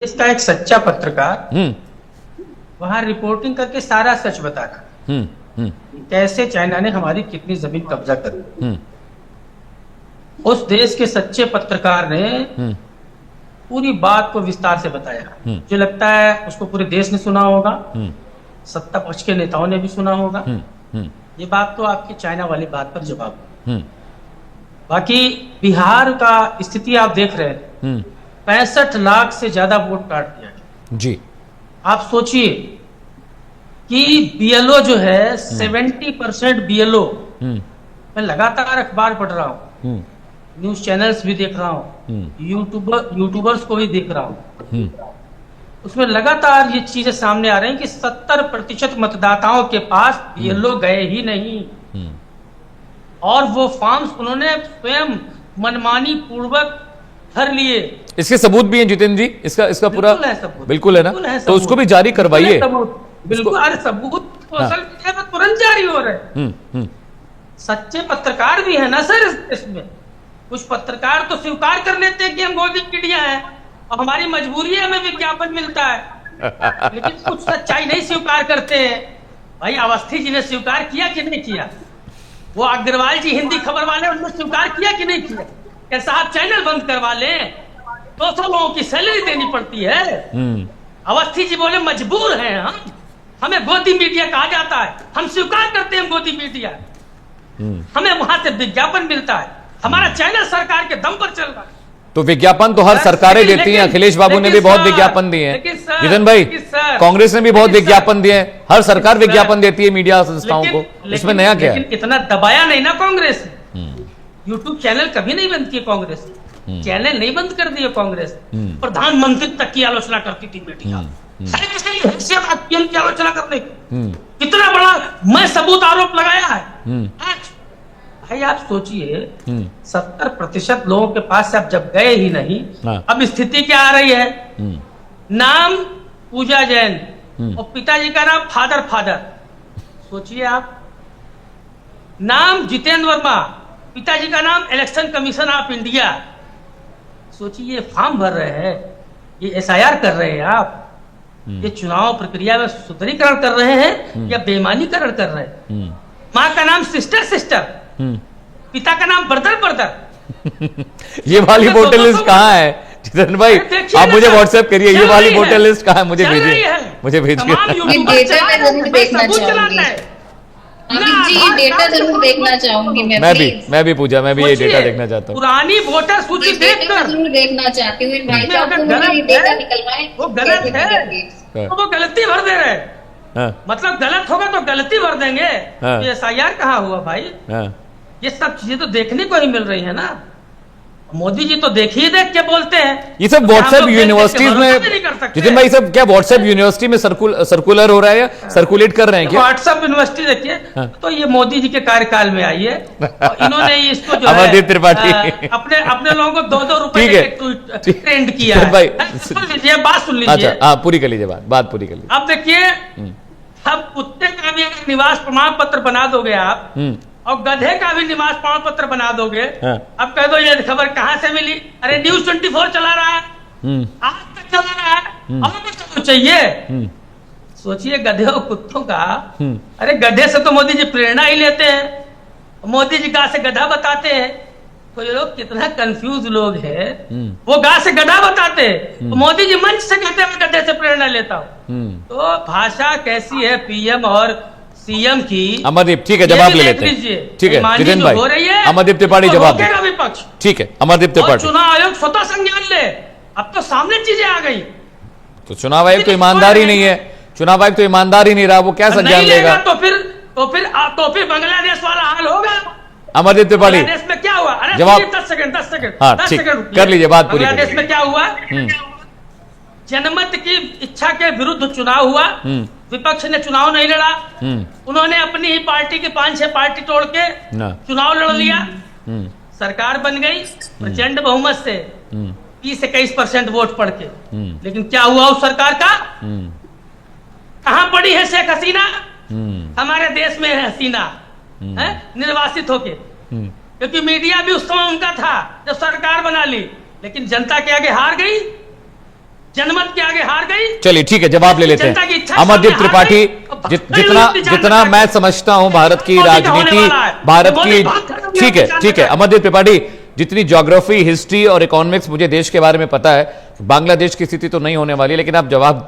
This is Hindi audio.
इसका एक सच्चा पत्रकार वहां रिपोर्टिंग करके सारा सच बता रहा कैसे चाइना ने हमारी कितनी जमीन कब्जा कर उस देश के सच्चे पत्रकार ने पूरी बात को विस्तार से बताया। मुझे लगता है उसको पूरे देश ने सुना होगा, सत्ता पक्ष के नेताओं ने भी सुना होगा। ये बात तो आपकी चाइना वाली बात पर जवाब। बाकी बिहार का स्थिति आप देख रहे हैं, 65 लाख से ज्यादा वोट काट दिया गया जी। आप सोचिए कि बीएलओ जो है 70% बीएलओ। मैं लगातार अखबार पढ़ रहा हूँ, न्यूज चैनल्स भी देख रहा हूँ, यूट्यूबर्स को भी देख रहा हूँ। उसमें लगातार ये चीजें सामने आ रही हैं कि 70% मतदाताओं के पास बीएलओ गए ही नहीं, और वो फॉर्म्स उन्होंने स्वयं मनमानी पूर्वक भर लिए। इसके सबूत भी हैं जितेंद्र जी, इसका पूरा बिल्कुल है ना, तो उसको भी जारी करवाइए। बिल्कुल, अरे सबूत सोशल मीडिया पर तुरंत जारी हो रहे हैं। सच्चे पत्रकार भी है ना सर इसमें। कुछ पत्रकार तो स्वीकार कर लेते हैं कि हम गोदी मीडिया है और हमारी मजबूरी है, हमें विज्ञापन मिलता है, लेकिन कुछ सच्चाई नहीं स्वीकार करते हैं। भाई अवस्थी जी ने स्वीकार किया कि नहीं किया? वो अग्रवाल जी हिंदी खबर वाले, उन्होंने स्वीकार किया कि नहीं किया? क्या साहब चैनल बंद करवा लें? 200 लोगों की सैलरी देनी पड़ती है। अवस्थी जी बोले मजबूर हैं हम, हमें गोदी मीडिया कहा जाता है, हम स्वीकार करते हैं गोदी मीडिया, हमें वहां से विज्ञापन मिलता है, हमारा चैनल सरकार के दम पर चल रहा है। तो विज्ञापन तो हर सरकारें देती हैं, अखिलेश बाबू ने भी बहुत विज्ञापन दिए हैं, जितन भाई कांग्रेस ने भी बहुत विज्ञापन दिए हैं, हर सरकार विज्ञापन देती है मीडिया संस्थाओं को, इसमें नया क्या है? इतना दबाया नहीं ना कांग्रेस ने। यूट्यूब चैनल कभी नहीं बंद किए कांग्रेस ने, चैनल नहीं बंद कर दिए कांग्रेस। प्रधानमंत्री तक की आलोचना करती थी मीडिया, की आलोचना करने की, कितना बड़ा मैं सबूत आरोप लगाया है। भाई आप सोचिए 70% लोगों के पास से आप जब गए ही नहीं, अब स्थिति क्या आ रही है? नाम पूजा जैन और पिताजी का नाम फादर। सोचिए आप, नाम जितेंद्र वर्मा, पिताजी का नाम इलेक्शन कमीशन ऑफ इंडिया। सोचिए ये फॉर्म भर रहे हैं, ये एसआईआर कर रहे हैं आप, ये चुनाव प्रक्रिया में सुदृढ़ीकरण कर रहे हैं या बेईमानीकरण कर रहे हैं? माँ का नाम सिस्टर, पिता का नाम ब्रदर। ये वाली वोटर लिस्ट कहाँ है जितेंद्र भाई? आप मुझे व्हाट्सएप करिए, ये वाली वोटर लिस्ट कहाँ है? मुझे भेजिए, मुझे भेजिए। डेटा जरूर देखना चाहूंगी मैं भी पूजा, मैं भी ये डेटा देखना चाहता हूँ। पुरानी वोटर सूची देखकर जरूर देखना चाहती हूँ। वो गलत है तो वो गलती भर दे रहे हैं। मतलब गलत होगा तो गलती भर देंगे। ये एसआईआर कहाँ हुआ भाई? ये सब चीजें तो देखने को ही मिल रही है ना। मोदी जी तो देख के बोलते हैं। ये सब व्हाट्सएप यूनिवर्सिटीज में जितिन भाई, सब क्या व्हाट्सएप यूनिवर्सिटी में सर्कुलर हो रहा है या सर्कुलेट कर रहे हैं क्या? व्हाट्सएप यूनिवर्सिटी देखिए, तो ये मोदी जी के कार्यकाल में आई है, इन्होंने इसको जो अमरदीप त्रिपाठी अपने लोगों को 2-2 रुपए ट्रेंड किया है। भाई बात सुन लीजिए। अच्छा पूरी कर लीजिए, बात पूरी कर लीजिए। अब देखिए, अब कुत्ते का भी निवास प्रमाण पत्र बना दोगे आप, और गधे का भी निवास प्रमाण पत्र बना दोगे। अब कह दो ये खबर कहाँ से मिली? अरे न्यूज 24 चला रहा है, आज तक चला रहा है, अब कुछ चाहिए। सोचिए गधे और कुत्तों का। अरे गधे से तो मोदी जी प्रेरणा ही लेते हैं, मोदी जी गा से गधा बताते हैं। तो ये लोग कितना कंफ्यूज लोग हैं, वो गा से गधा बताते हैं, तो मोदी जी मंच से कहते हैं मैं गधे से प्रेरणा लेता हूँ। तो भाषा कैसी है पीएम और सीएम की? अमरदीप ठीक है, जवाब ले लेते हैं। ठीक है जितेंद्र भाई, अमरदीप त्रिपाठी जवाब देगा विपक्ष। ठीक है अमरदीप त्रिपाठी। चुनाव आयोग स्वतः संज्ञान ले, अब तो सामने चीजें आ गई। तो चुनाव आयोग तो ईमानदार ही नहीं है, चुनाव आयोग तो ईमानदार ही नहीं रहा, वो क्या संज्ञान लेगा? तो फिर बांग्लादेश वाला हाल होगा। अमरदीप त्रिपाठी, बांग्लादेश में क्या हुआ? अरे जवाब 10 सेकंड हाँ ठीक कर लीजिए, बात पूरी। बांग्लादेश में क्या हुआ? जनमत की इच्छा के विरुद्ध चुनाव हुआ, विपक्ष ने चुनाव नहीं लड़ा, उन्होंने अपनी ही पार्टी की 5-6 पार्टी तोड़ के चुनाव लड़ लिया, सरकार बन गई प्रचंड बहुमत से 20-21% वोट पड़ के। लेकिन क्या हुआ उस सरकार का? कहां पड़ी है शेख हसीना? हमारे देश में है हसीना, है निर्वासित होके, क्योंकि मीडिया भी उस समय उनका था जब सरकार बना ली, लेकिन जनता के आगे हार गई। जनमत के आगे हार गई। चलिए ठीक है, जवाब ले लेते जनता की हैं। इच्छा अमरदीप सामने त्रिपाठी, हार गई। जितना मैं समझता हूं भारत की राजनीति, भारत की, ठीक है ठीक है, अमरदीप त्रिपाठी, जितनी ज्योग्राफी, हिस्ट्री और इकोनॉमिक्स मुझे देश के बारे में पता है, बांग्लादेश की स्थिति तो नहीं होने वाली, लेकिन आप जवाब